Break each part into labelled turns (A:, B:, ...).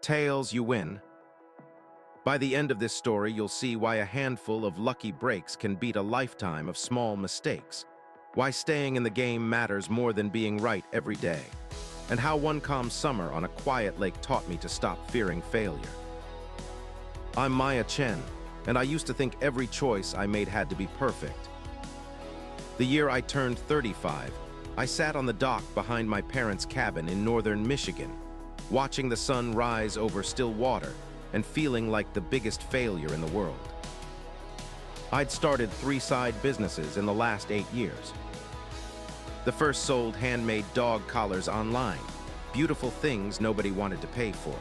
A: Tails, you win. By the end of this story, you'll see why a handful of lucky breaks can beat a lifetime of small mistakes, why staying in the game matters more than being right every day, and how one calm summer on a quiet lake taught me to stop fearing failure. I'm Maya Chen, and I used to think every choice I made had to be perfect. The year I turned 35, I sat on the dock behind my parents' cabin in northern Michigan, watching the sun rise over still water and feeling like the biggest failure in the world. I'd started 3 side businesses in the last 8 years. The first sold handmade dog collars online, beautiful things nobody wanted to pay for.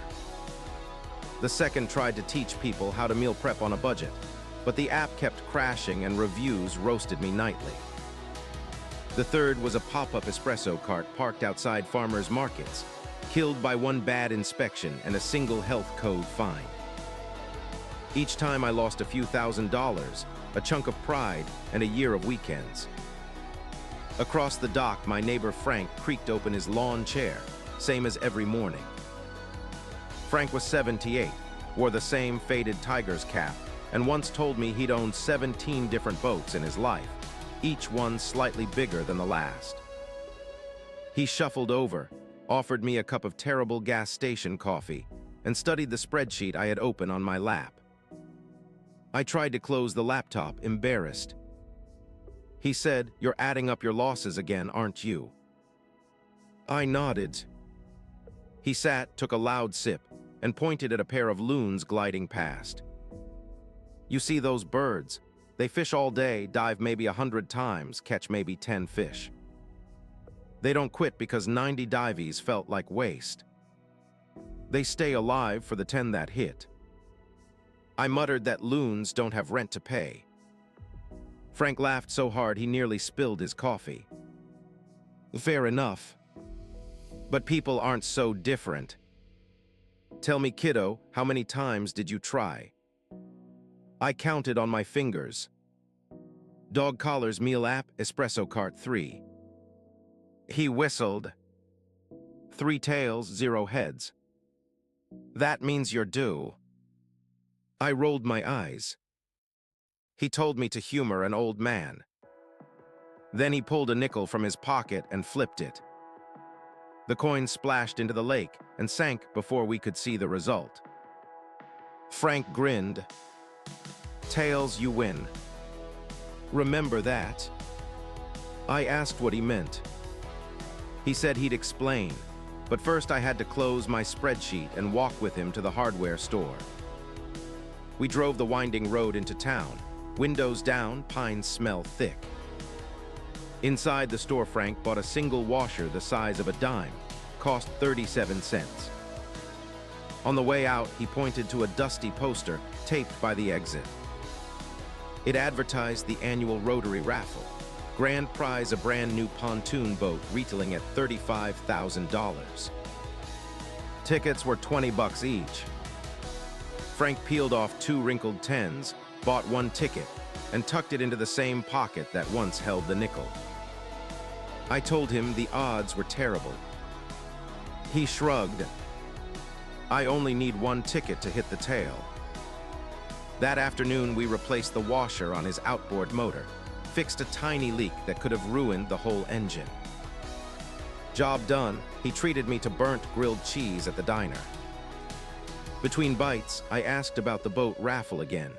A: The second tried to teach people how to meal prep on a budget, but the app kept crashing and reviews roasted me nightly. The third was a pop-up espresso cart parked outside farmers' markets, killed by one bad inspection and a single health code fine. Each time I lost a few $1,000s, a chunk of pride, and a year of weekends. Across the dock, my neighbor Frank creaked open his lawn chair, same as every morning. Frank was 78, wore the same faded Tigers cap, and once told me he'd owned 17 different boats in his life, each one slightly bigger than the last. He shuffled over, offered me a cup of terrible gas station coffee, and studied the spreadsheet I had open on my lap. I tried to close the laptop, embarrassed. He said, "You're adding up your losses again, aren't you?" I nodded. He sat, took a loud sip, and pointed at a pair of loons gliding past. "You see those birds? They fish all day, dive maybe 100 times, catch maybe 10 fish. They don't quit because 90 dives felt like waste. They stay alive for the 10 that hit." I muttered that loons don't have rent to pay. Frank laughed so hard he nearly spilled his coffee. "Fair enough. But people aren't so different. Tell me, kiddo, how many times did you try?" I counted on my fingers. Dog collars meal app, espresso cart 3. He whistled. 3 tails, 0 heads. "That means you're due." I rolled my eyes. He told me to humor an old man. Then he pulled a nickel from his pocket and flipped it. The coin splashed into the lake and sank before we could see the result. Frank grinned. "Tails, you win. Remember that." I asked what he meant. He said he'd explain, but first I had to close my spreadsheet and walk with him to the hardware store. We drove the winding road into town, windows down, pines smell thick. Inside the store, Frank bought a single washer the size of a dime, cost 37 cents. On the way out, he pointed to a dusty poster taped by the exit. It advertised the annual Rotary raffle. Grand prize, a brand new pontoon boat retailing at $35,000. Tickets were $20 each. Frank peeled off 2 wrinkled 10s, bought 1 ticket, and tucked it into the same pocket that once held the nickel. I told him the odds were terrible. He shrugged. "I only need 1 ticket to hit the tail." That afternoon, we replaced the washer on his outboard motor, fixed a tiny leak that could have ruined the whole engine. Job done, he treated me to burnt grilled cheese at the diner. Between bites, I asked about the boat raffle again.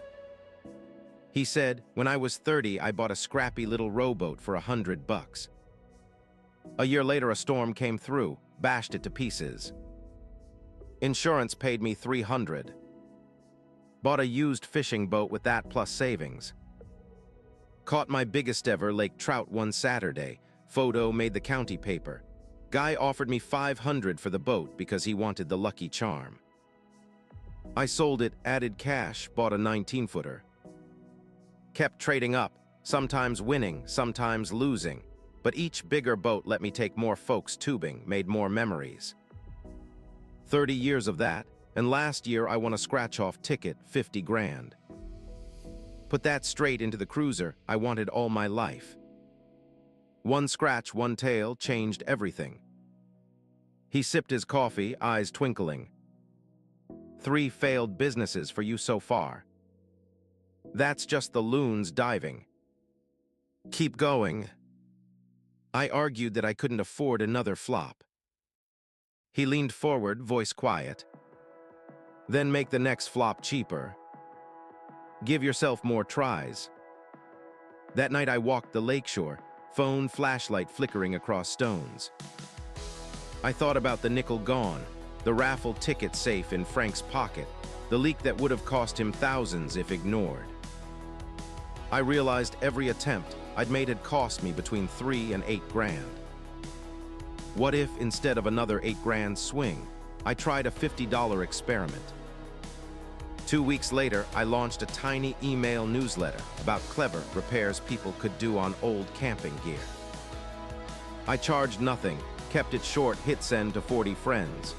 A: He said, "When I was 30, I bought a scrappy little rowboat for $100. A year later, a storm came through, bashed it to pieces. Insurance paid me $300. Bought a used fishing boat with that plus savings. Caught my biggest ever lake trout one Saturday. Photo made the county paper. Guy offered me $500 for the boat because he wanted the lucky charm. I sold it, added cash, bought a 19-footer. Kept trading up, sometimes winning, sometimes losing, but each bigger boat let me take more folks tubing, made more memories. 30 years of that, and last year I won a scratch-off ticket, 50 grand. Put that straight into the cruiser I wanted all my life. One scratch, one tail changed everything. He sipped his coffee, eyes twinkling. 3 failed businesses for you so far. That's just the loons diving. Keep going. I argued that I couldn't afford another flop. He leaned forward, voice quiet. Then make the next flop cheaper. Give yourself more tries. That night I walked the lakeshore, phone flashlight flickering across stones. I thought about the nickel gone, the raffle ticket safe in Frank's pocket, the leak that would have cost him thousands if ignored. I realized every attempt I'd made had cost me between 3 and 8 grand. What if, instead of another 8 grand swing, I tried a $50 experiment? 2 weeks later, I launched a tiny email newsletter about clever repairs people could do on old camping gear. I charged nothing, kept it short, hit send to 40 friends.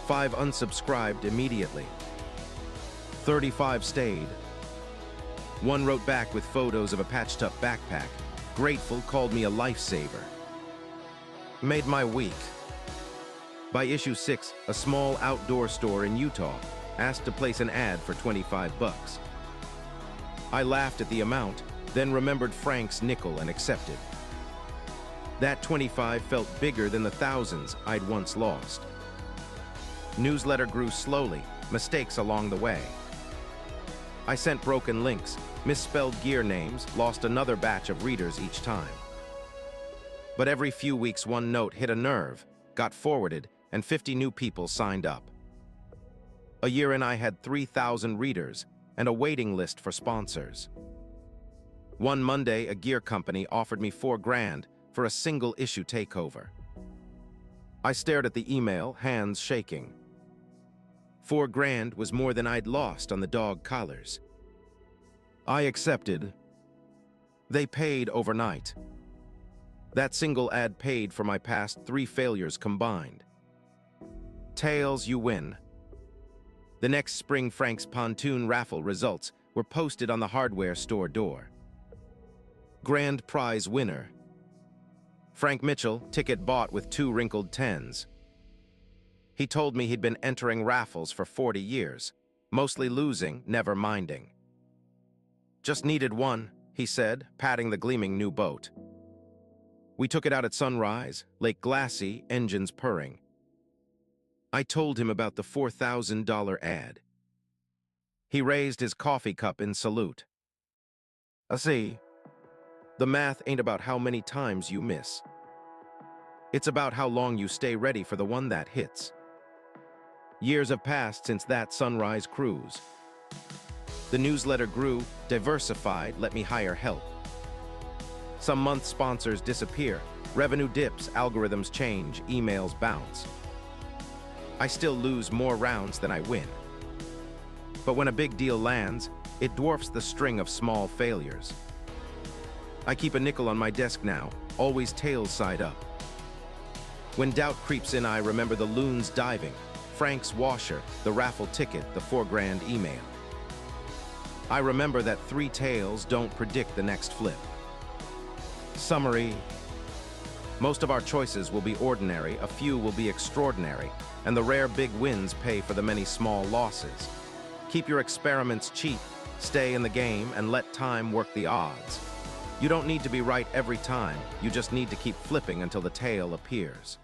A: 5 unsubscribed immediately. 35 stayed. 1 wrote back with photos of a patched-up backpack. Grateful, called me a lifesaver. Made my week. By issue 6, a small outdoor store in Utah asked to place an ad for 25 bucks. I laughed at the amount, then remembered Frank's nickel and accepted. That 25 felt bigger than the thousands I'd once lost. Newsletter grew slowly, mistakes along the way. I sent broken links, misspelled gear names, lost another batch of readers each time. But every few weeks, one note hit a nerve, got forwarded, and 50 new people signed up. A year in, I had 3,000 readers and a waiting list for sponsors. One Monday, a gear company offered me 4 grand for a single issue takeover. I stared at the email, hands shaking. 4 grand was more than I'd lost on the dog collars. I accepted. They paid overnight. That single ad paid for my past 3 failures combined. Tails, you win. The next spring, Frank's pontoon raffle results were posted on the hardware store door. Grand prize winner. Frank Mitchell, ticket bought with 2 wrinkled 10s. He told me he'd been entering raffles for 40 years, mostly losing, never minding. Just needed one, he said, patting the gleaming new boat. We took it out at sunrise, lake glassy, engines purring. I told him about the $4,000 ad. He raised his coffee cup in salute. See, the math ain't about how many times you miss. It's about how long you stay ready for the one that hits. Years have passed since that sunrise cruise. The newsletter grew, diversified, let me hire help. Some months sponsors disappear, revenue dips, algorithms change, emails bounce. I still lose more rounds than I win. But when a big deal lands, it dwarfs the string of small failures. I keep a nickel on my desk now, always tails side up. When doubt creeps in, I remember the loons diving, Frank's washer, the raffle ticket, the 4 grand email. I remember that 3 tails don't predict the next flip. Summary: most of our choices will be ordinary, a few will be extraordinary, and the rare big wins pay for the many small losses. Keep your experiments cheap, stay in the game, and let time work the odds. You don't need to be right every time, you just need to keep flipping until the tail appears.